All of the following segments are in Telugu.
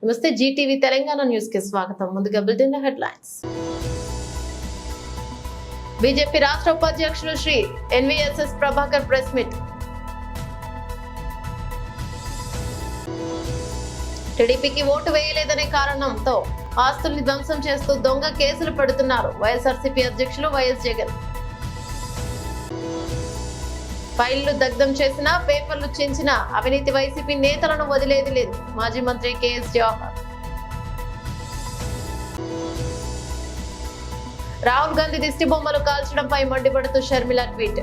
నమస్తే జీటీవీ తెలంగాణ న్యూస్ కి స్వాగతం. ముందుగా బులెటిన్ హెడ్లైన్స్. బీజేపీ రాష్ట్ర ఉపాధ్యక్షులు Shri NVSS Prabhakar press meet. టీడీపీకి ఓటు వేయలేదనే కారణంతో ఆస్తుల్ని ధ్వంసం చేస్తూ దొంగ కేసులు పెడుతున్నారు వైఎస్ఆర్సీపీ అధ్యక్షులు వైఎస్ జగన్. ఫైళ్లు దగ్ధం చేసిన, పేపర్లు చించిన అవినీతి వైసీపీ నేతలను వదిలేది లేదు మాజీ మంత్రి కేఎస్ జవహర్. రాహుల్ గాంధీ దిష్టి బొమ్మలు కాల్చడంపై మండిపడుతూ షర్మిల ట్వీట్.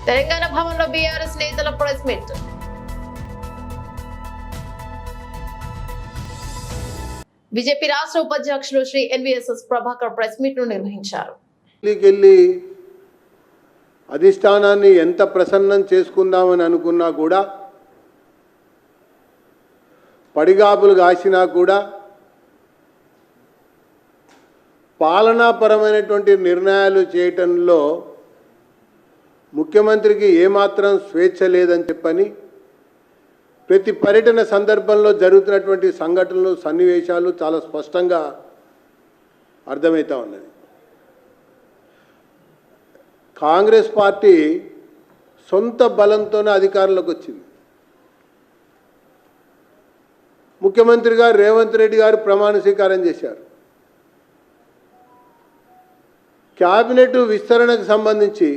తెలంగాణ భవన్లో బీఆర్ఎస్ నేతల ప్రెస్ మీట్. బీజేపీ రాష్ట్ర ఉపాధ్యక్షులు Shri NVSS Prabhakar press meet ను నిర్వహించారు. అధిష్టానాన్ని ఎంత ప్రసన్నం చేసుకుందామని అనుకున్నా కూడా, పడిగాపులు కాసినా కూడా పాలనాపరమైనటువంటి నిర్ణయాలు చేయటంలో ముఖ్యమంత్రికి ఏమాత్రం స్వేచ్ఛ లేదని చెప్పని ప్రతి పర్యటన సందర్భంలో జరుగుతున్నటువంటి సంఘటనలు, సన్నివేశాలు చాలా స్పష్టంగా అర్థమవుతా ఉన్నది. కాంగ్రెస్ పార్టీ సొంత బలంతోనే అధికారంలోకి వచ్చింది. ముఖ్యమంత్రి గారు రేవంత్ రెడ్డి గారు ప్రమాణ స్వీకారం చేశారు. క్యాబినెట్ విస్తరణకు సంబంధించి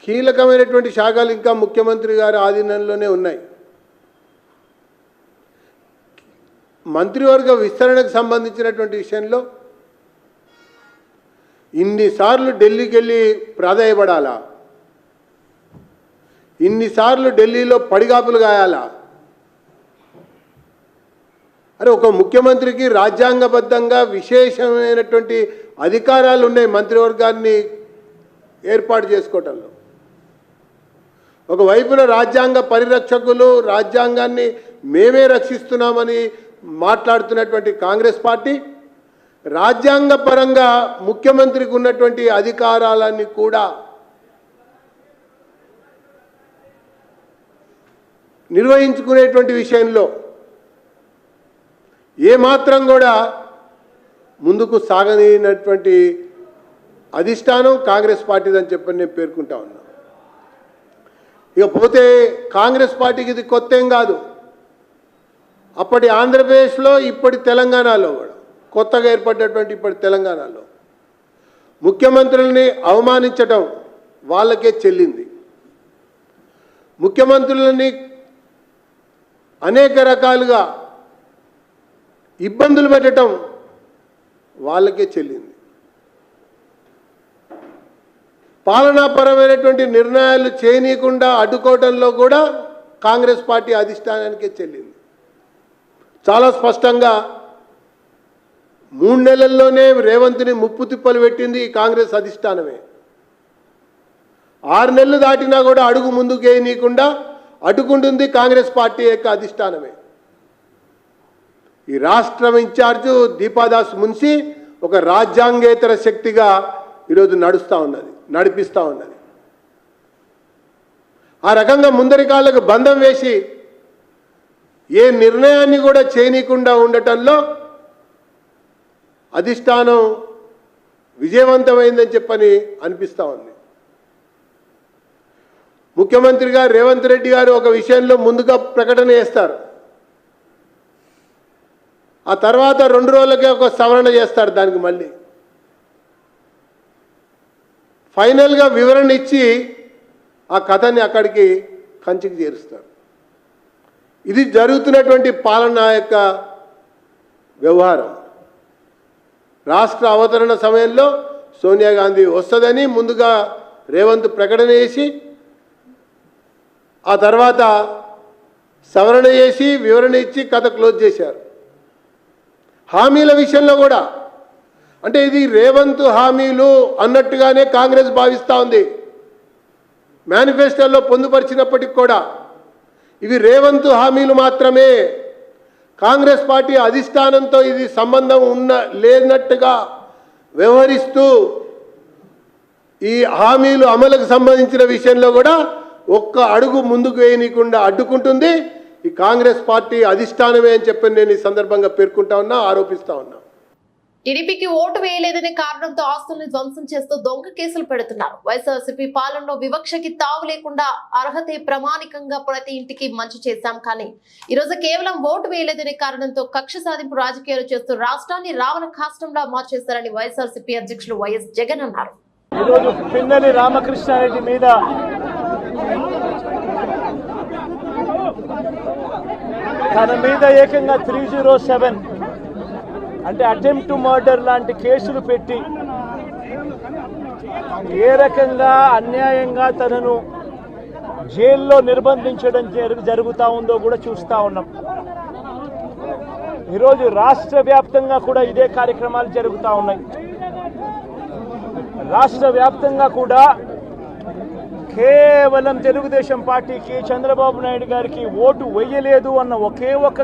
కీలకమైనటువంటి శాఖలు ఇంకా ముఖ్యమంత్రి గారి ఆధీనంలోనే ఉన్నాయి. మంత్రివర్గ విస్తరణకు సంబంధించినటువంటి విషయంలో ఇన్నిసార్లు ఢిల్లీకి వెళ్ళి ప్రాధాయపడాలా? ఇన్నిసార్లు ఢిల్లీలో పడిగాపులు గాయాలా? అరే, ఒక ముఖ్యమంత్రికి రాజ్యాంగబద్ధంగా విశేషమైనటువంటి అధికారాలు ఉన్నాయి మంత్రివర్గాన్ని ఏర్పాటు చేసుకోవటంలో. ఒకవైపున రాజ్యాంగ పరిరక్షకులు, రాజ్యాంగాన్ని మేమే రక్షిస్తున్నామని మాట్లాడుతున్నటువంటి కాంగ్రెస్ పార్టీ రాజ్యాంగ పరంగా ముఖ్యమంత్రికి ఉన్నటువంటి అధికారాలన్నీ కూడా నిర్వహించుకునేటువంటి విషయంలో ఏమాత్రం కూడా ముందుకు సాగనినటువంటి అధిష్టానం కాంగ్రెస్ పార్టీదని చెప్పని నేను పేర్కొంటా ఉన్నా. ఇకపోతే కాంగ్రెస్ పార్టీకి ఇది కొత్త ఏం కాదు. అప్పటి ఆంధ్రప్రదేశ్లో, ఇప్పటి తెలంగాణలో కూడా, కొత్తగా ఏర్పడినటువంటి ఇప్పటి తెలంగాణలో ముఖ్యమంత్రుల్ని అవమానించడం వాళ్ళకే చెల్లింది. ముఖ్యమంత్రులని అనేక రకాలుగా ఇబ్బందులు పెట్టడం వాళ్ళకే చెల్లింది. పాలనాపరమైనటువంటి నిర్ణయాలు చేయనీయకుండా అడ్డుకోవడంలో కూడా కాంగ్రెస్ పార్టీ అధిష్టానానికే చెల్లింది. చాలా స్పష్టంగా 3 నెలల్లోనే రేవంత్ని ముప్పు తిప్పలు పెట్టింది ఈ కాంగ్రెస్ అధిష్టానమే. 6 నెలలు దాటినా కూడా అడుగు ముందుకు వేయనీయకుండా అడ్డుకుంటుంది కాంగ్రెస్ పార్టీ యొక్క అధిష్టానమే. ఈ రాష్ట్రం ఇన్ఛార్జు దీపాదాస్ మున్షి ఒక రాజ్యాంగేతర శక్తిగా ఈరోజు నడిపిస్తూ ఉన్నది. ఆ రకంగా ముందరికాళ్ళకు బంధం వేసి ఏ నిర్ణయాన్ని కూడా చేయనీయకుండా ఉండటంలో అధిష్టానం విజయవంతమైందని చెప్పని అనిపిస్తూ ఉంది. ముఖ్యమంత్రి గారు రేవంత్ రెడ్డి గారు ఒక విషయంలో ముందుగా ప్రకటన చేస్తారు, ఆ తర్వాత 2 రోజులకే ఒక సవరణ చేస్తారు. దానికి మళ్ళీ ఫైనల్గా వివరణ ఇచ్చి ఆ కథని అక్కడికి కంచికి చేరుస్తారు. ఇది జరుగుతున్నటువంటి పాలన యొక్క వ్యవహారం. రాష్ట్ర అవతరణ సమయంలో సోనియా గాంధీ వస్తుందని ముందుగా రేవంత్ ప్రకటన చేసి, ఆ తర్వాత సవరణ చేసి వివరణ ఇచ్చి కథ క్లోజ్ చేశారు. హామీల విషయంలో కూడా, అంటే ఇది రేవంత్ హామీలు అన్నట్టుగానే కాంగ్రెస్ భావిస్తూ ఉంది. మేనిఫెస్టోలో పొందుపరిచినప్పటికి కూడా ఇవి రేవంత్ హామీలు మాత్రమే. కాంగ్రెస్ పార్టీ అధిష్టానంతో ఇది సంబంధం లేనట్టుగా వ్యవహరిస్తూ ఈ హామీలు అమలుకు సంబంధించిన విషయంలో కూడా ఒక్క అడుగు ముందుకు వేయనీయకుండా అడ్డుకుంటుంది ఈ కాంగ్రెస్ పార్టీ అధిష్టానమే అని చెప్పి నేను ఈ సందర్భంగా పేర్కొంటా ఉన్నా, ఆరోపిస్తా ఉన్నా. టీడీపీకి ఓటు వేయలేదనే కారణంతో ఆస్తుల్ని ధ్వంసం చేస్తూ దొంగ కేసులు పెడుతున్నారు. వైఎస్ఆర్సీపీ పాలనలో వివక్షకి తావు లేకుండా అర్హతే ప్రామాణికంగా ప్రతి ఇంటికి మంచి చేశాం, కానీ ఈరోజు కేవలం ఓటు వేయలేదనే కారణంతో కక్ష సాధింపు రాజకీయాలు చేస్తూ రాష్ట్రాన్ని రావణ కాష్టంలా మార్చేస్తారని వైఎస్ఆర్సీపీ అధ్యక్షులు వైఎస్ జగన్ అన్నారు. ఈరోజు పిన్నెల్లి రామకృష్ణారెడ్డి మీద తన మీద ఏకంగా 307 అంటే అటెంప్ట్ టు మర్డర్ లాంటి కేసులు పెట్టి ఏ రకంగా అన్యాయంగా తనను జైల్లో నిర్బంధించడం జరుగుతూ ఉందో కూడా చూస్తూ ఉన్నాం. ఈరోజు రాష్ట్ర వ్యాప్తంగా కూడా ఇదే కార్యక్రమాలు జరుగుతూ ఉన్నాయి. రాష్ట్ర వ్యాప్తంగా కూడా కేవలం తెలుగుదేశం పార్టీకి, చంద్రబాబు నాయుడు గారికి ఓటు వేయలేదు అన్న ఒకే ఒక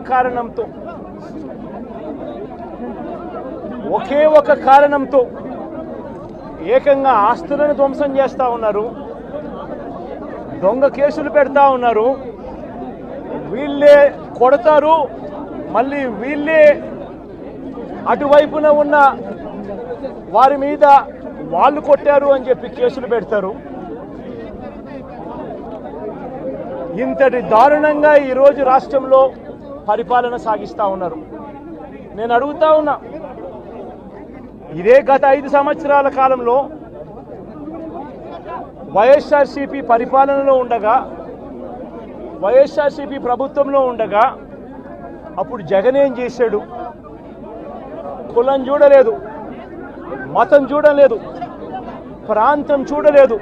కారణంతో ఏకంగా ఆస్తులను ధ్వంసం చేస్తూ ఉన్నారు, దొంగ కేసులు పెడతా ఉన్నారు. వీళ్ళే కొడతారు, మళ్ళీ వీళ్ళే అటువైపున ఉన్న వారి మీద వాళ్ళు కొట్టారు అని చెప్పి కేసులు పెడతారు. ఇంతటి దారుణంగా ఈరోజు రాష్ట్రంలో పరిపాలన సాగిస్తూ ఉన్నారు. నేను అడుగుతా ఉన్నా, ఇదే గత 5 సంవత్సరాల కాలంలో వైఎస్ఆర్సీపీ పరిపాలనలో ఉండగా, వైఎస్ఆర్సీపీ ప్రభుత్వంలో ఉండగా అప్పుడు జగన్ ఏం చేశాడు? కులం చూడలేదు, మతం చూడలేదు, ప్రాంతం చూడలేదు,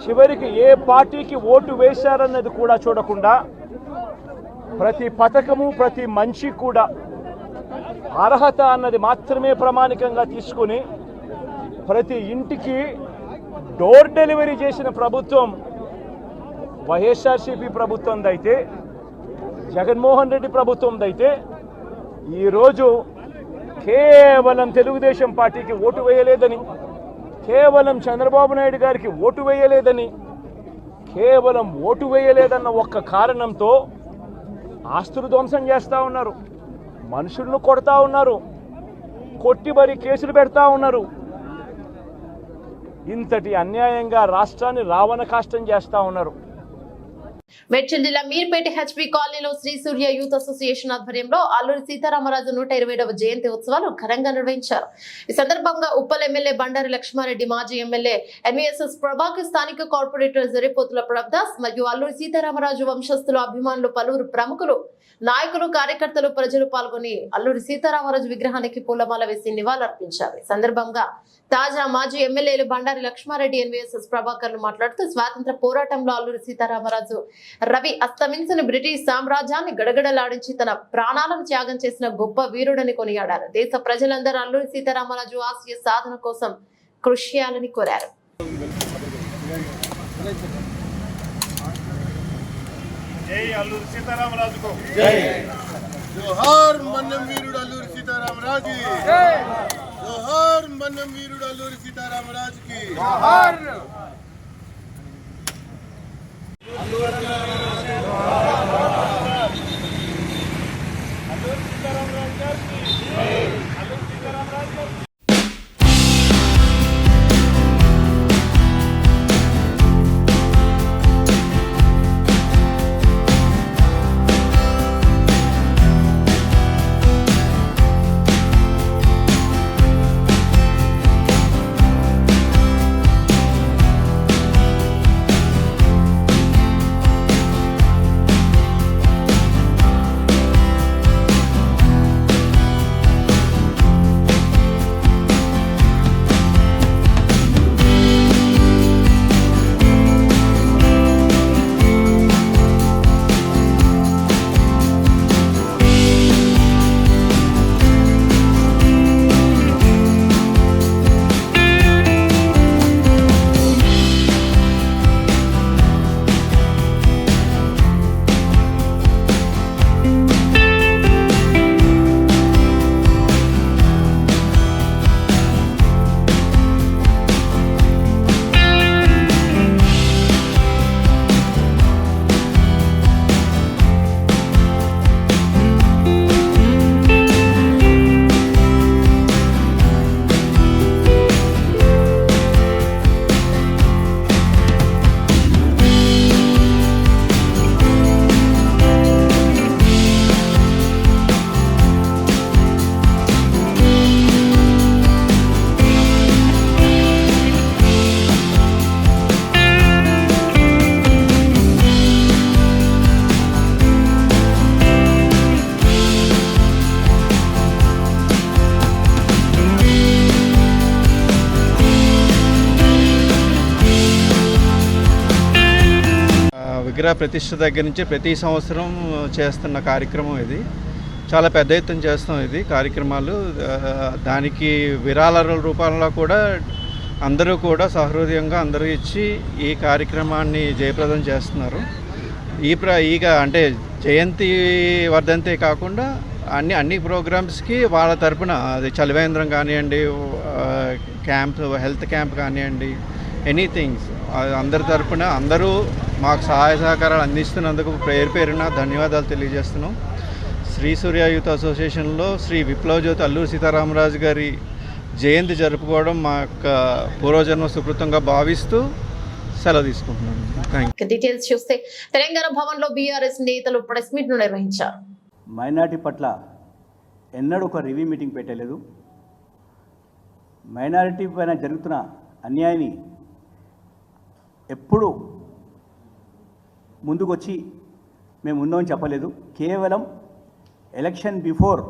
చివరికి ఏ పార్టీకి ఓటు వేశారన్నది కూడా చూడకుండా ప్రతి పథకము, ప్రతి మనిషి కూడా అర్హత అన్నది మాత్రమే ప్రామాణికంగా తీసుకుని ప్రతి ఇంటికి డోర్ డెలివరీ చేసిన ప్రభుత్వం వైఎస్ఆర్సీపీ ప్రభుత్వందైతే, జగన్మోహన్ రెడ్డి ప్రభుత్వందైతే, ఈరోజు కేవలం తెలుగుదేశం పార్టీకి ఓటు వేయలేదని, కేవలం చంద్రబాబు నాయుడు గారికి ఓటు వేయలేదని, కేవలం ఓటు వేయలేదన్న ఒక్క కారణంతో ఆస్తులు ధ్వంసం చేస్తూ ఉన్నారు, మనుషులను కొడతా ఉన్నారు, కొట్టి మరి కేసులు పెడతా ఉన్నారు. ఇంతటి అన్యాయంగా రాష్ట్రాన్ని రావణ కాష్టం చేస్తూ ఉన్నారు. మేడ్చల్ జిల్లా మీర్పేట హెచ్పీ కాలనీలో శ్రీ సూర్య యూత్ అసోసియేషన్ ఆధ్వర్యంలో అల్లూరి సీతారామరాజు 127వ జయంతి ఉత్సవాలు ఘనంగా నిర్వహించారు. ఈ సందర్భంగా ఉప్పల్ ఎమ్మెల్యే బండారి లక్ష్మారెడ్డి, మాజీ ఎమ్మెల్యే ఎన్వీఎస్ఎస్ ప్రభాకర్, స్థానిక కార్పొరేటర్ జరిపోతుల ప్రభదాస్ మరియు అల్లూరి సీతారామరాజు వంశస్థులు, అభిమానులు, పలువురు ప్రముఖులు, నాయకులు, కార్యకర్తలు, ప్రజలు పాల్గొని అల్లూరి సీతారామరాజు విగ్రహానికి పూలమాల వేసి నివాళులర్పించారు. ఈ సందర్భంగా తాజా మాజీ ఎమ్మెల్యేలు బండారి లక్ష్మారెడ్డి, ఎన్వీఎస్ఎస్ ప్రభాకర్లు మాట్లాడుతూ స్వాతంత్ర పోరాటంలో అల్లూరి సీతారామరాజు రవి అస్తమించిన బ్రిటిష్ సామ్రాజ్యాన్ని గడగడలాడించి తన ప్రాణాలను త్యాగం చేసిన గొప్ప వీరుడని కొనియాడారు. దేశ ప్రజలందరూ అల్లూరి సీతారామరాజు ఆశయ సాధన కోసం కృషి చేయాలని కోరారు. జై అల్లూరి సీతారామరాజుకు జై. జోహార్ మన్నం వీరుడు అల్లూరి సీతారామరాజుకి జై. జోహార్ మన్నం వీరుడు అల్లూరి సీతారామరాజుకి జోహార్. విగ్రహ ప్రతిష్ఠ దగ్గర నుంచి ప్రతి సంవత్సరం చేస్తున్న కార్యక్రమం ఇది. చాలా పెద్ద ఎత్తున చేస్తాం ఇది కార్యక్రమాలు. దానికి విరాళాల రూపంలో కూడా అందరూ కూడా సహృదయంగా అందరూ ఇచ్చి ఈ కార్యక్రమాన్ని జయప్రదం చేస్తున్నారు. ఈ అంటే జయంతి వర్ధంతే కాకుండా అన్ని ప్రోగ్రామ్స్కి వాళ్ళ తరపున అది చలివేంద్రం కానివ్వండి, క్యాంప్ హెల్త్ క్యాంప్ కానివ్వండి, ఎనీథింగ్స్ అందరి తరపున అందరూ మాకు సహాయ సహకారాలు అందిస్తున్నందుకు పేరున ధన్యవాదాలు తెలియజేస్తున్నాం. శ్రీ సూర్య యూత్ అసోసియేషన్లో శ్రీ విప్లవ జ్యోతి అల్లూరి సీతారామరాజు గారి జయంతి జరుపుకోవడం మా యొక్క పూర్వజన్మ సుకృతంగా భావిస్తూ సెలవు తీసుకుంటున్నాను. Thank you. డీటెయిల్స్ చూస్తే తెలంగాణ భవన్లో బీఆర్ఎస్ నేతలు ప్రెస్ మీట్ ను నిర్వహించారు. మైనారిటీ పట్ల ఎన్నడూ ఒక రివ్యూ మీటింగ్ పెట్టలేదు. మైనారిటీ పైన జరుగుతున్న అన్యాయాన్ని ఎప్పుడు ముందుకొచ్చి మేము ఉన్నామని చెప్పలేదు. కేవలం ఎలక్షన్ బిఫోర్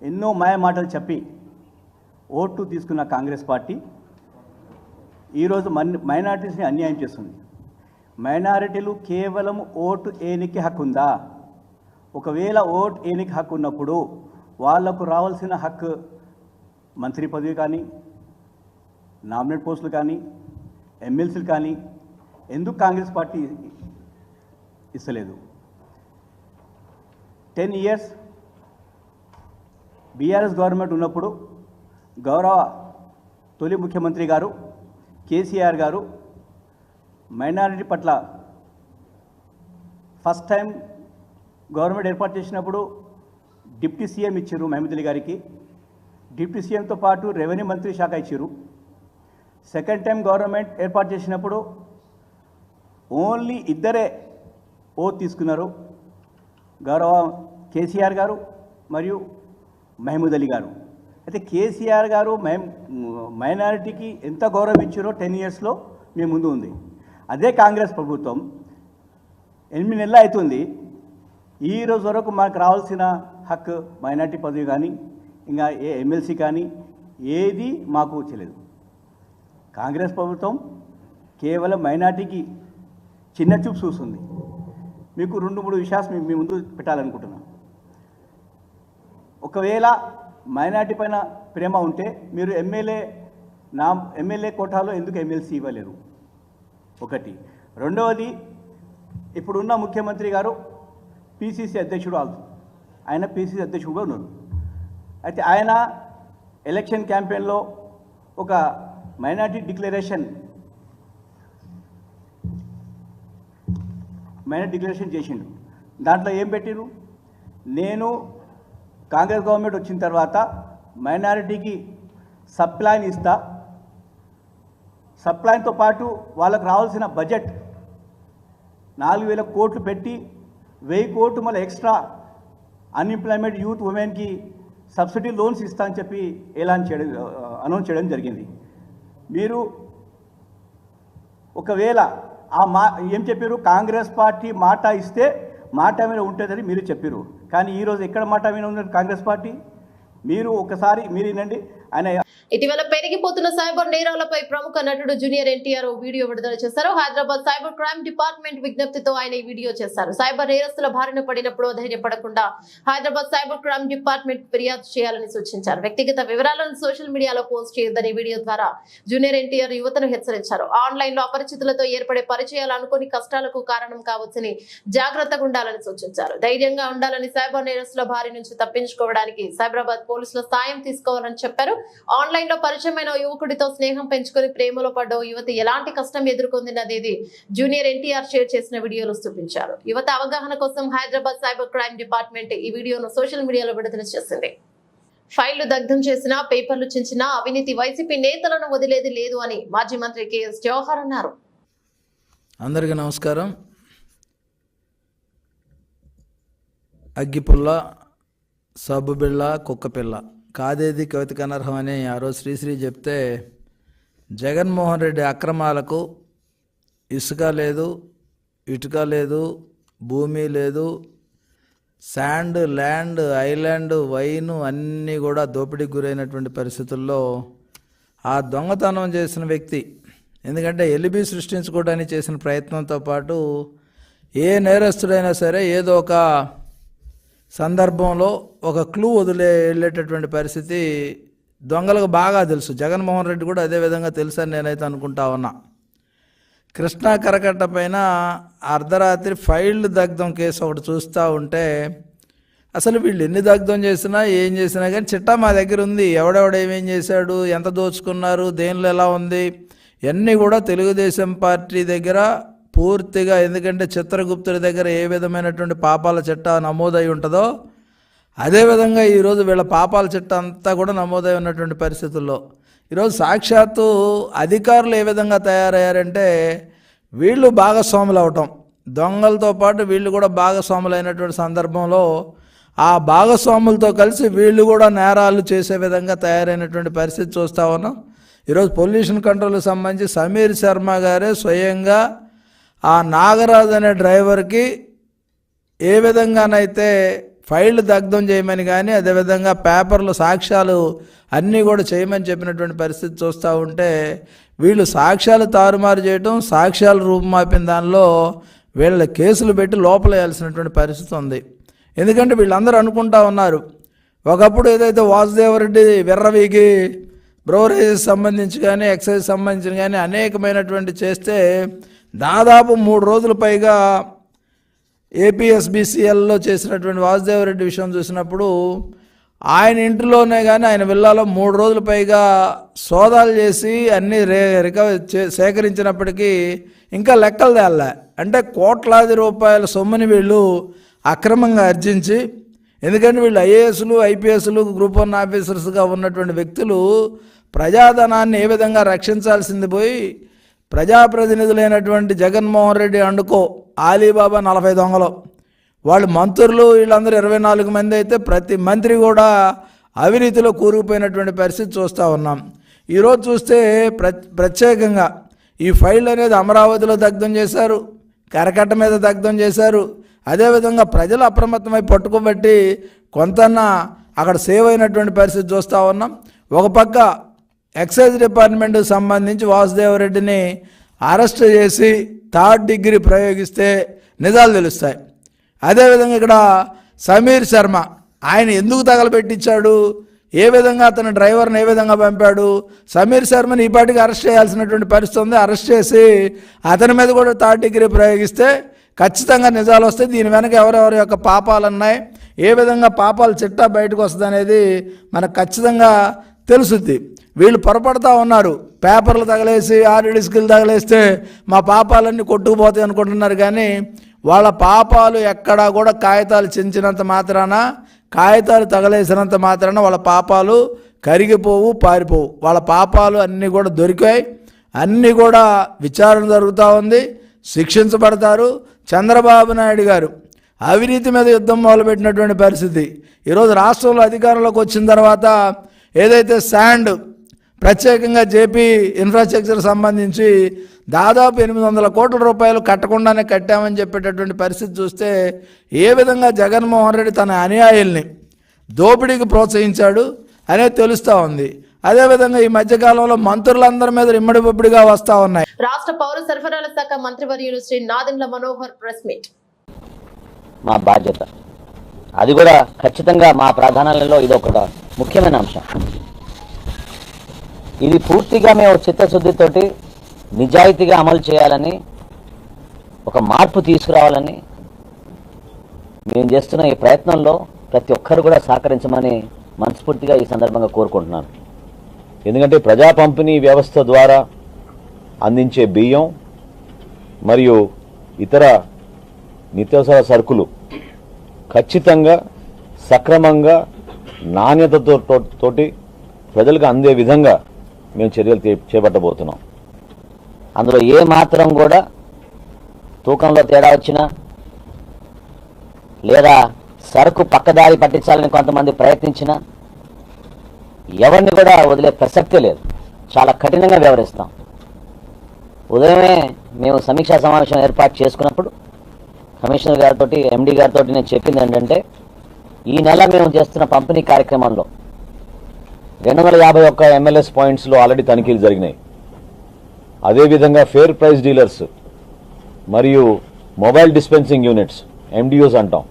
ఎన్నో మాయ మాటలు చెప్పి ఓటు తీసుకున్న కాంగ్రెస్ పార్టీ ఈరోజు మైనారిటీస్ని అన్యాయం చేస్తుంది. మైనారిటీలు కేవలం ఓటు ఏనికి హక్కు ఉందా? ఒకవేళ ఓటు ఏనికి హక్కు ఉన్నప్పుడు వాళ్లకు రావాల్సిన హక్కు మంత్రి పదవి కానీ, నామినేట్ పోస్టులు కానీ, ఎమ్మెల్సీలు కానీ ఎందుకు కాంగ్రెస్ పార్టీ ఇస్తలేదు? 10 years బీఆర్ఎస్ గవర్నమెంట్ ఉన్నప్పుడు గౌరవ తొలి ముఖ్యమంత్రి గారు కేసీఆర్ గారు మైనారిటీ పట్ల ఫస్ట్ టైం గవర్నమెంట్ ఏర్పాటు చేసినప్పుడు డిప్యూటీ సీఎం ఇచ్చారు మహమూద్ అలీ గారికి. డిప్యూటీ సీఎంతో పాటు రెవెన్యూ మంత్రి శాఖ ఇచ్చారు. సెకండ్ టైం గవర్నమెంట్ ఏర్పాటు చేసినప్పుడు ఓన్లీ ఇద్దరే ఓత్ తీసుకున్నారు, గౌరవ కేసీఆర్ గారు మరియు మహమూద్ అలీ గారు. అయితే కేసీఆర్ గారు మైనారిటీకి ఎంత గౌరవం ఇచ్చారో 10 yearsలో మీ ముందు ఉంది. అదే కాంగ్రెస్ ప్రభుత్వం 8 నెలలు అవుతుంది, ఈ రోజు వరకు మనకు రావాల్సిన హక్కు మైనారిటీ పదవి కానీ ఇంకా ఎమ్మెల్సీ కానీ ఏది మాకు వచ్చలేదు. కాంగ్రెస్ ప్రభుత్వం కేవలం మైనారిటీకి చిన్న చూపు చూస్తుంది. మీకు 2-3 విషయాలు మీ ముందు పెట్టాలనుకుంటున్నాను. ఒకవేళ మైనారిటీ పైన ప్రేమ ఉంటే మీరు ఎమ్మెల్యే కోటాలో ఎందుకు ఎమ్మెల్సీ ఇవ్వలేరు? ఒకటి. రెండవది, ఇప్పుడున్న ముఖ్యమంత్రి గారు పిసిసి అధ్యక్షుడు, ఆయన పిసిసి అధ్యక్షుడుగా ఉన్నారు. అయితే ఆయన ఎలక్షన్ క్యాంపెయిన్లో ఒక మైనారిటీ డిక్లరేషన్ చేసిండు. దాంట్లో ఏం పెట్టిరు? నేను కాంగ్రెస్ గవర్నమెంట్ వచ్చిన తర్వాత మైనారిటీకి సప్లైని ఇస్తా, సప్లైన్తో పాటు వాళ్ళకు రావాల్సిన బడ్జెట్ 4,000 కోట్లు పెట్టి 1,000 కోట్లు మళ్ళీ ఎక్స్ట్రా అన్ఎంప్లాయ్మెంట్ యూత్ ఉమెన్కి సబ్సిడీ లోన్స్ ఇస్తా అని చెప్పి అనౌన్స్ చేయడం జరిగింది. మీరు ఒకవేళ ఏం చెప్పారు? కాంగ్రెస్ పార్టీ మాట ఇస్తే మాట మీద ఉంటుందని మీరు చెప్పారు. కానీ ఈరోజు ఎక్కడ మాట మీద ఉన్నది కాంగ్రెస్ పార్టీ? మీరు ఒకసారి మీరు వినండి. ఆయన ఇటీవల పెరిగిపోతున్న సైబర్ నేరాలపై ప్రముఖ నటుడు జూనియర్ ఎన్టీఆర్ వీడియో విడుదల చేశారు. హైదరాబాద్ సైబర్ క్రైమ్ డిపార్ట్మెంట్ విజ్ఞప్తితో ఆయన ఈ వీడియో చేశారు. సైబర్ నేరస్తుల బారిన పడినప్పుడు ధైర్యపడకుండా హైదరాబాద్ సైబర్ క్రైమ్ డిపార్ట్మెంట్ ఫిర్యాదు చేయాలని సూచించారు. వ్యక్తిగత వివరాలను సోషల్ మీడియాలో పోస్ట్ చేయొద్దని వీడియో ద్వారా జూనియర్ ఎన్టీఆర్ యువతను హెచ్చరించారు. ఆన్లైన్ లో అపరిచితులతో ఏర్పడే పరిచయాలు అనుకోని కష్టాలకు కారణం కావచ్చని జాగ్రత్తగా ఉండాలని సూచించారు. ధైర్యంగా ఉండాలని, సైబర్ నేరస్తుల బారి నుంచి తప్పించుకోవడానికి సైబరాబాద్ పోలీసుల సాయం తీసుకోవాలని చెప్పారు. ఆన్లైన్ లో పరిచయమైన యువకుడితో స్నేహం పెంచుకొని ప్రేమలో పడ్డ యువతి ఎలాంటి కష్టం ఎదుర్కొందనేది జూనియర్ ఎన్టీఆర్ షేర్ చేసిన వీడియోలో చూపించారు. యువత అవగాహన కోసం హైదరాబాద్ సైబర్ క్రైమ్ డిపార్ట్మెంట్ ఈ వీడియోను సోషల్ మీడియాలో విడుదల చేసింది. ఫైళ్లు దగ్ధం చేసిన, పేపర్లు చించిన అవినీతి వైసీపీ నేతలను వదిలేది లేదు అని మాజీ మంత్రి కేఎస్ జవహర్ అన్నారు. అందరికీ నమస్కారం. అగ్గిపుల్ల, సబ్బుబిళ్ళ, కుక్కపిల్ల కాదేది కవితకు అనర్హం అని ఆ రోజు శ్రీశ్రీ చెప్తే, జగన్మోహన్ రెడ్డి అక్రమాలకు ఇసుక లేదు, ఇటుక లేదు, భూమి లేదు, శాండ్, ల్యాండ్, ఐలాండ్, వైన్ అన్నీ కూడా దోపిడీకి గురైనటువంటి పరిస్థితుల్లో ఆ దొంగతనం చేసిన వ్యక్తి, ఎందుకంటే ఎలిబి సృష్టించుకోవడానికి చేసిన ప్రయత్నంతో పాటు ఏ నేరస్తుడైనా సరే ఏదో ఒక సందర్భంలో ఒక క్లూ వెళ్ళేటటువంటి పరిస్థితి దొంగలకు బాగా తెలుసు. జగన్మోహన్ రెడ్డి కూడా అదే విధంగా తెలుసని నేనైతే అనుకుంటా ఉన్నా. కృష్ణా కరకట్ట పైన అర్ధరాత్రి ఫైల్డ్ దగ్ధం కేసు ఒకటి చూస్తూ ఉంటే అసలు వీళ్ళు ఎన్ని దగ్ధం చేసినా ఏం చేసినా కానీ చిట్టా మా దగ్గర ఉంది. ఎవడెవడు ఏమేం చేశాడు, ఎంత దోచుకున్నారు, దేనిలో ఎలా ఉంది, ఇవన్నీ కూడా తెలుగుదేశం పార్టీ దగ్గర పూర్తిగా, ఎందుకంటే చిత్రగుప్తుడి దగ్గర ఏ విధమైనటువంటి పాపాల చిట్టా నమోదై ఉంటుందో అదేవిధంగా ఈరోజు వీళ్ళ పాపాల చిట్టా అంతా కూడా నమోదై ఉన్నటువంటి పరిస్థితుల్లో ఈరోజు సాక్షాత్తు అధికారులు ఏ విధంగా తయారయ్యారంటే వీళ్ళు భాగస్వాములు అవటం, దొంగలతో పాటు వీళ్ళు కూడా భాగస్వాములు అయినటువంటి సందర్భంలో ఆ భాగస్వాములతో కలిసి వీళ్ళు కూడా నేరాలు చేసే విధంగా తయారైనటువంటి పరిస్థితి చూస్తూ ఉన్నాం. ఈరోజు పొల్యూషన్ కంట్రోల్కి సంబంధించి సమీర్ శర్మ గారే స్వయంగా ఆ నాగరాజు అనే డ్రైవర్కి ఏ విధంగానైతే ఫైల్ దగ్ధం చేయమని కానీ అదేవిధంగా పేపర్లు సాక్ష్యాలు అన్నీ కూడా చేయమని చెప్పినటువంటి పరిస్థితి చూస్తూ ఉంటే వీళ్ళు సాక్ష్యాలు తారుమారు చేయటం, సాక్ష్యాలు రూపుమాపిన దానిలో వీళ్ళ కేసులు పెట్టి లోపల వేయాల్సినటువంటి పరిస్థితి ఉంది. ఎందుకంటే వీళ్ళందరూ అనుకుంటా ఉన్నారు ఒకప్పుడు ఏదైతే వాసుదేవరెడ్డి విర్రవీగి బ్రోవరేజ్ సంబంధించి కానీ ఎక్సైజ్ సంబంధించిన కానీ అనేకమైనటువంటి చేస్తే దాదాపు 3 రోజుల పైగా ఏపీఎస్బీసీఎల్లో చేసినటువంటి వాసుదేవరెడ్డి విషయం చూసినప్పుడు ఆయన ఇంటిలోనే కానీ ఆయన విల్లాలో 3 రోజుల పైగా సోదాలు చేసి అన్నీ రికవర్ సేకరించినప్పటికీ ఇంకా లెక్కలు తేలే. అంటే కోట్లాది రూపాయల సొమ్ముని వీళ్ళు అక్రమంగా ఆర్జించి, ఎందుకంటే వీళ్ళు ఐఏఎస్లు ఐపీఎస్లు గ్రూప్ 1 ఆఫీసర్స్గా ఉన్నటువంటి వ్యక్తులు ప్రజాధనాన్ని ఏ విధంగా రక్షించాల్సింది పోయి ప్రజాప్రతినిధులైనటువంటి జగన్మోహన్ రెడ్డి అండుకో ఆలీబాబా 40 దొంగలు, వాళ్ళు మంత్రులు వీళ్ళందరూ 24 మంది అయితే ప్రతి మంత్రి కూడా అవినీతిలో కూరుకుపోయినటువంటి పరిస్థితి చూస్తూ ఉన్నాం. ఈరోజు చూస్తే ప్రత్యేకంగా ఈ ఫైల్ అనేది అమరావతిలో దగ్ధం చేశారు, కరకట్ట మీద దగ్ధం చేశారు. అదేవిధంగా ప్రజలు అప్రమత్తమై పట్టుకోబట్టి కొంతన్నా అక్కడ సేవ్ అయినటువంటి పరిస్థితి చూస్తూ ఉన్నాం. ఒక పక్క ఎక్సైజ్ డిపార్ట్మెంట్కి సంబంధించి వాసుదేవరెడ్డిని అరెస్ట్ చేసి 3rd డిగ్రీ ప్రయోగిస్తే నిజాలు తెలుస్తాయి. అదేవిధంగా ఇక్కడ సమీర్ శర్మ ఆయన ఎందుకు తగలబెట్టించాడు, ఏ విధంగా అతను డ్రైవర్ని ఏ విధంగా పంపాడు, సమీర్ శర్మని ఈ పాటికి అరెస్ట్ చేయాల్సినటువంటి పరిస్థితి ఉంది. అరెస్ట్ చేసి అతని మీద కూడా 3rd డిగ్రీ ప్రయోగిస్తే ఖచ్చితంగా నిజాలు వస్తాయి. దీని వెనక ఎవరెవరి యొక్క పాపాలు ఉన్నాయి, ఏ విధంగా పాపాలు చిట్టా బయటకు వస్తుంది అనేది మనకు ఖచ్చితంగా తెలుసుద్ది. వీళ్ళు పొరపడతా ఉన్నారు, పేపర్లు తగలేసి ఆర్డిస్కులు తగలేస్తే మా పాపాలన్నీ కొట్టుకుపోతాయి అనుకుంటున్నారు. కానీ వాళ్ళ పాపాలు ఎక్కడా కూడా కాగితాలు చించినంత మాత్రాన, కాగితాలు తగలేసినంత మాత్రాన వాళ్ళ పాపాలు కరిగిపోవు, పారిపోవు. వాళ్ళ పాపాలు అన్నీ కూడా దొరికాయి, అన్నీ కూడా విచారణ జరుగుతూ ఉంది, శిక్షించబడతారు. చంద్రబాబు నాయుడు గారు అవినీతి మీద యుద్ధం మొదలుపెట్టినటువంటి పరిస్థితి ఈరోజు రాష్ట్రంలో అధికారంలోకి వచ్చిన తర్వాత ఏదైతే శాండ్ ప్రత్యేకంగా జేపీ ఇన్ఫ్రాస్ట్రక్చర్ సంబంధించి దాదాపు 800 కోట్ల రూపాయలు కట్టకుండానే కట్టామని చెప్పేటటువంటి పరిస్థితి చూస్తే ఏ విధంగా జగన్మోహన్ రెడ్డి తన అనుయాయుల్ని దోపిడీకి ప్రోత్సహించాడు అనేది తెలుస్తూ ఉంది. అదేవిధంగా ఈ మధ్యకాలంలో మంత్రులందరి మీద ఇమ్మడి బొబ్బడిగా వస్తూ ఉన్నాయి. రాష్ట్ర పౌర సరఫరాల శాఖ మంత్రివర్యులు శ్రీ నాదెండ్ల మనోహర్ ప్రెస్ మీట్. మా బాధ్యత అది కూడా ఖచ్చితంగా మా ప్రాధాన్యాలలో ఇది ఒక ముఖ్యమైన అంశం. ఇది పూర్తిగా మేము చిత్తశుద్ధితోటి నిజాయితీగా అమలు చేయాలని, ఒక మార్పు తీసుకురావాలని మేము చేస్తున్న ఈ ప్రయత్నంలో ప్రతి ఒక్కరు కూడా సహకరించమని మనస్ఫూర్తిగా ఈ సందర్భంగా కోరుకుంటున్నాను. ఎందుకంటే ప్రజా పంపిణీ వ్యవస్థ ద్వారా అందించే బియ్యం మరియు ఇతర నిత్యావసర సరుకులు ఖచ్చితంగా సక్రమంగా నాణ్యతతోటి ప్రజలకు అందే విధంగా మేము చర్యలు చేపట్టబోతున్నాం. అందులో ఏ మాత్రం కూడా తూకంలో తేడా వచ్చినా లేదా సరుకు పక్కదారి పట్టించాలని కొంతమంది ప్రయత్నించినా ఎవరిని కూడా వదిలే ప్రసక్తే లేదు. చాలా కఠినంగా వ్యవహరిస్తాం. ఉదయమే మేము సమీక్షా సమావేశం ఏర్పాటు చేసుకున్నప్పుడు కమిషనర్ గారితో, ఎండీ గారితో నేను చెప్పింది ఏంటంటే, ఈ నెల మేము చేస్తున్న పంపిణీ కార్యక్రమంలో 251 MLS పాయింట్స్లో ఆల్రెడీ తనిఖీలు జరిగినాయి. అదేవిధంగా ఫేర్ ప్రైస్ డీలర్స్ మరియు మొబైల్ డిస్పెన్సింగ్ యూనిట్స్, MDUs అంటాం,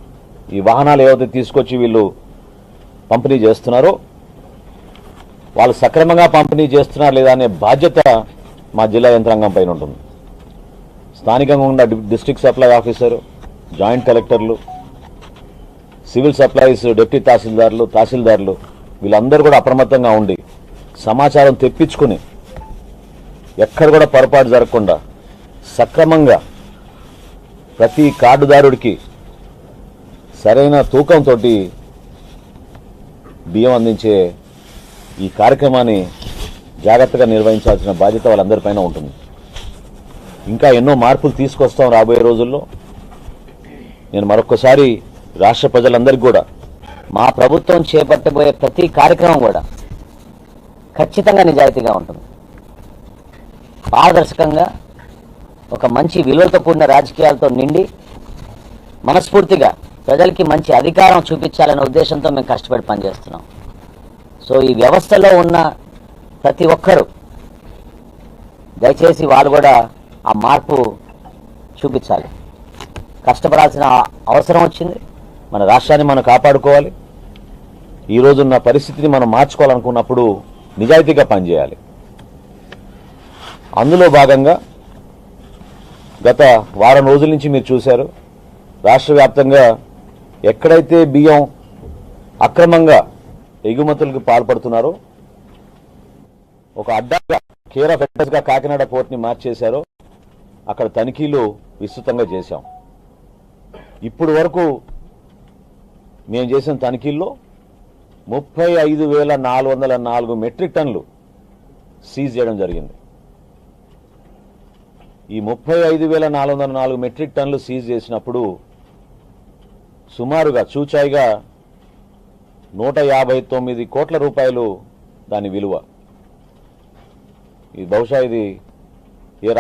ఈ వాహనాలు ఏవైతే తీసుకొచ్చి వీళ్ళు పంపిణీ చేస్తున్నారో వాళ్ళు సక్రమంగా పంపిణీ చేస్తున్నారు లేదా అనే బాధ్యత మా జిల్లా యంత్రాంగం పైన ఉంటుంది. స్థానికంగా ఉన్న డిస్ట్రిక్ట్ సప్లై ఆఫీసరు, జాయింట్ కలెక్టర్లు, సివిల్ సప్లైస్ డిప్యూటీ తహసీల్దార్లు వీళ్ళందరూ కూడా అప్రమత్తంగా ఉండి సమాచారం తెప్పించుకుని ఎక్కడ కూడా పొరపాటు జరగకుండా సక్రమంగా ప్రతి కార్డుదారుడికి సరైన తూకంతో బియ్యం అందించే ఈ కార్యక్రమాన్ని జాగ్రత్తగా నిర్వహించాల్సిన బాధ్యత వాళ్ళందరిపైన ఉంటుంది. ఇంకా ఎన్నో మార్పులు తీసుకొస్తాం రాబోయే రోజుల్లో. నేను మరొకసారి రాష్ట్ర ప్రజలందరికీ కూడా మా ప్రభుత్వం చేపట్టబోయే ప్రతి కార్యక్రమం కూడా ఖచ్చితంగా నిజాయితీగా ఉంటుంది, పారదర్శకంగా, ఒక మంచి విలువలతో కూడిన రాజకీయాలతో నిండి మనస్ఫూర్తిగా ప్రజలకి మంచి అధికారం చూపించాలనే ఉద్దేశంతో మేము కష్టపడి పనిచేస్తున్నాం. సో ఈ వ్యవస్థలో ఉన్న ప్రతి ఒక్కరూ దయచేసి వాళ్ళు కూడా ఆ మార్పు చూపించాలి. కష్టపడాల్సిన అవసరం వచ్చింది. మన రాష్ట్రాన్ని మనం కాపాడుకోవాలి. ఈరోజున్న పరిస్థితిని మనం మార్చుకోవాలనుకున్నప్పుడు నిజాయితీగా పనిచేయాలి. అందులో భాగంగా గత వారం రోజుల నుంచి మీరు చూశారు, రాష్ట్ర వ్యాప్తంగా ఎక్కడైతే బియ్యం అక్రమంగా ఎగుమతులకు పాల్పడుతున్నారో, ఒక అడ్డాగా కేర్ ఆఫ్ అడ్రస్గా కాకినాడ పోర్ట్ని మార్చేశారో అక్కడ తనిఖీలు విస్తృతంగా చేశాం. ఇప్పుడు వరకు మేము చేసిన తనిఖీల్లో 35,404 మెట్రిక్ టన్నులు సీజ్ చేయడం జరిగింది. ఈ 35,404 మెట్రిక్ టన్నులు సీజ్ చేసినప్పుడు సుమారుగా చూచాయిగా 159 కోట్ల రూపాయలు దాని విలువ. ఇది బహుశా ఇది ఏ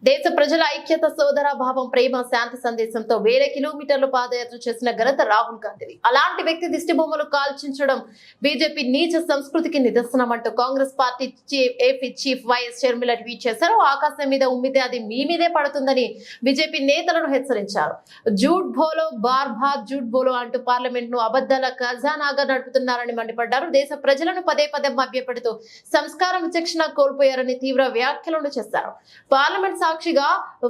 దేశ ప్రజల ఐక్యత, సోదర భావం, ప్రేమ, శాంతి సందేశంతో వేల కిలోమీటర్లు పాదయాత్ర చేసిన ఘనత రాహుల్ గాంధీది. అలాంటి వ్యక్తి దిష్టి బొమ్మలు కాల్చించడం బీజేపీ నీచ సంస్కృతికి నిదర్శనం అంటూ Congress party AP chief YS Sharmila tweet చేశారు. ఆకాశం మీద ఉమ్మితే అది మీ మీదే పడుతుందని బీజేపీ నేతలను హెచ్చరించారు. జూట్ బోలో బార్బాద్ జూట్ బోలో అంటూ పార్లమెంట్ ను అబద్దాల ఖజానాగా నడుపుతున్నారని మండిపడ్డారు. దేశ ప్రజలను పదే పదే మభ్యపెడుతూ సంస్కారం, విచక్షణ కోల్పోయారని తీవ్ర వ్యాఖ్యలను చేశారు. పార్లమెంట్ సాక్షిగా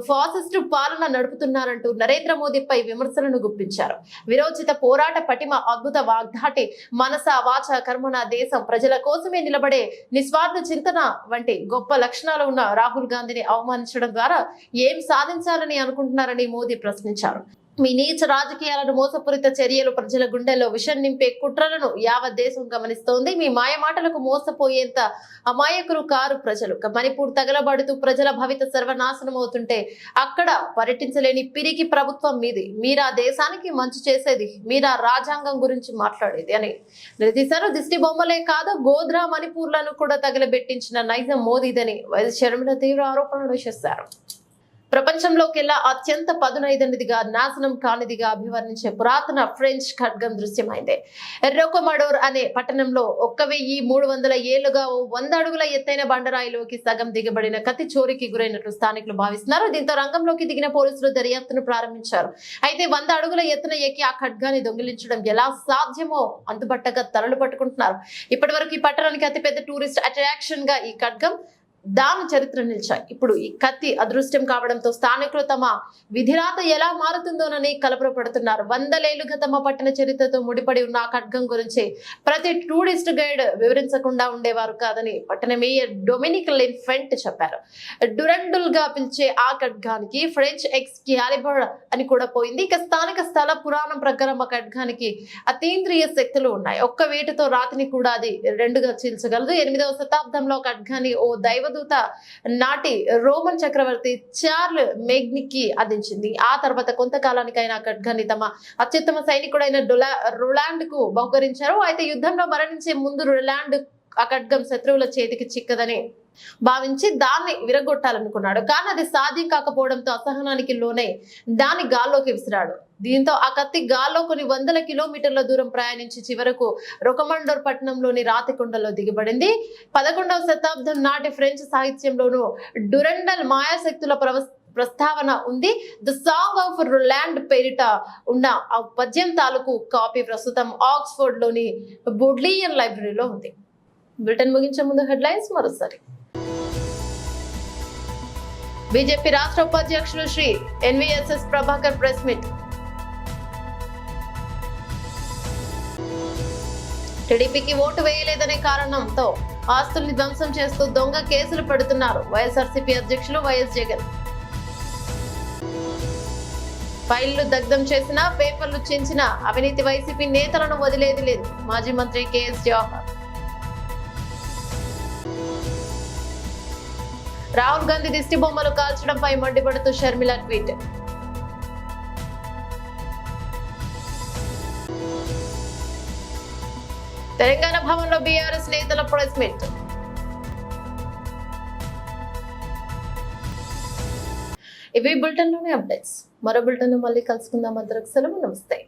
ఫాసిస్టు పాలన నడుపుతున్నారంటూ నరేంద్ర మోదీపై విమర్శలను గుప్పించారు. విరోచిత పోరాట పటిమ, అద్భుత వాగ్దాటి, మనస వాచ కర్మణ, దేశం ప్రజల కోసమే నిలబడే నిస్వార్థ చింతన వంటి గొప్ప లక్షణాలు ఉన్న రాహుల్ గాంధీని అవమానించడం ద్వారా ఏం సాధించాలని అనుకుంటున్నారని మోదీ ప్రశ్నించారు. మీ నీచ రాజకీయాలను, మోసపూరిత చర్యలు, ప్రజల గుండెల్లో విషం నింపే కుట్రలను యావత్ దేశం గమనిస్తోంది. మీ మాయ మాటలకు మోసపోయేంత అమాయకులు కారు ప్రజలు. మణిపూర్ తగలబడుతూ ప్రజల భవిత సర్వనాశనం అవుతుంటే అక్కడ పర్యటించలేని పిరికి ప్రభుత్వం మీది. మీరా దేశానికి మంచి చేసేది, మీరా రాజ్యాంగం గురించి మాట్లాడేది అని నిలదీశారు. దిష్టి బొమ్మలే కాదు, గోధ్రా, మణిపూర్లను కూడా తగలబెట్టించిన నైజం మోదీదని వైఎస్ షర్మిల తీవ్ర ఆరోపణలు చేశారు. ప్రపంచంలోకెల్లా అత్యంత పదునైదనిదిగా, నాశనం కానిదిగా అభివర్ణించే పురాతన ఫ్రెంచ్ ఖడ్గం దృశ్యమైంది. రోకమడోర్ అనే పట్టణంలో 1300 ఏళ్లుగా 100 అడుగుల ఎత్తైన బండరాయిలోకి సగం దిగబడిన కత్తి చోరీకి గురైనట్లు స్థానికులు భావిస్తున్నారు. దీంతో రంగంలోకి దిగిన పోలీసులు దర్యాప్తును ప్రారంభించారు. అయితే 100 అడుగుల ఎత్తున ఎక్కి ఆ ఖడ్గాన్ని దొంగిలించడం ఎలా సాధ్యమో అంతుబట్టగా తలలు పట్టుకుంటున్నారు. ఇప్పటి వరకు ఈ పట్టణానికి అతిపెద్ద టూరిస్ట్ అట్రాక్షన్ గా ఈ ఖడ్గం, దాని చరిత్ర నిలిచాయి. ఇప్పుడు ఈ కత్తి అదృష్టం కావడంతో స్థానికులు తమ విధిరాత ఎలా మారుతుందోనని కలవరపడుతున్నారు. 100 ఏళ్లుగా తమ పట్టణ చరిత్రతో ముడిపడి ఉన్న ఆ ఖడ్గం గురించి ప్రతి టూరిస్ట్ గైడ్ వివరించకుండా ఉండేవారు కాదని పట్టణ మేయర్ డొమినిక్ లిన్ఫెంట్ చెప్పారు. డురండుల్ గా పిలిచే ఆ ఖడ్గానికి ఫ్రెంచ్ ఎక్స్కాలిబర్ అని కూడా పోయింది. ఇక స్థానిక స్థల పురాణం ప్రకారం ఆ ఖడ్గానికి అతీంద్రియ శక్తులు ఉన్నాయి. ఒక్క వేటుతో రాతిని కూడా అది రెండుగా చీల్చగలదు. 8వ శతాబ్దంలో ఖడ్గాన్ని ఓ దైవ దూత నాటి రోమన్ చక్రవర్తి చార్ల్ మెగ్నికి అందించింది. ఆ తర్వాత కొంతకాలానికైనా ఖడ్గాన్ని తమ అత్యుత్తమ సైనికుడైన రొలాండ్ కు బహుకరించారు. అయితే యుద్ధంలో మరణించే ముందు రొలాండ్ ఆ ఖడ్గం శత్రువుల చేతికి చిక్కదని భావించి దాన్ని విరగొట్టాలనుకున్నాడు. కానీ అది సాధ్యం కాకపోవడంతో అసహనానికి లోనై దాన్ని గాల్లోకి విసిరాడు. దీంతో ఆ కత్తి గాల్లో కొన్ని 100 కిలోమీటర్ల దూరం ప్రయాణించి చివరకు రొకమండోర్ పట్టణంలోని రాతికొండలో దిగబడింది. 11వ శతాబ్దం నాటి ఫ్రెంచ్ సాహిత్యంలోనూ డురండల్ మాయాశక్తుల ప్రస్తావన ఉంది. ద సాంగ్ ఆఫ్ రొలాండ్ పేరిట ఉన్న ఆ పద్యం తాలూకు కాపీ ప్రస్తుతం ఆక్స్ఫర్డ్ లోని బోడ్లియన్ లైబ్రరీలో ఉంది. బ్రిటన్ ముగించే ముందు హెడ్లైన్స్ మరోసారి. బీజేపీ రాష్ట్ర ఉపాధ్యక్షులు Shri NVSS Prabhakar press meet. టీడీపీకి ఓటు వేయలేదనే కారణంతో ఆస్తుల్ని ధ్వంసం చేస్తూ దొంగ కేసులు పెడుతున్నారు వైఎస్ఆర్సీపీ అధ్యక్షులు వైఎస్ జగన్. ఫైళ్లు దగ్ధం చేసిన, పేపర్లు చించిన అవినీతి వైసీపీ నేతలను వదిలేది లేదు మాజీ మంత్రి కేఎస్ జవహర్. రాహుల్ గాంధీ దిష్టి బొమ్మలు కాల్చడంపై మండిపడుతూ షర్మిల ట్వీట్. తెలంగాణ భవన్లో బీఆర్ఎస్ నేతల ప్రెస్ మీట్. ఇవి బులెటిన్లోని అప్డేట్స్. మరో బులెటిన్ మళ్ళీ కలుసుకుందాం. అందరికి సెలవు, నమస్తే.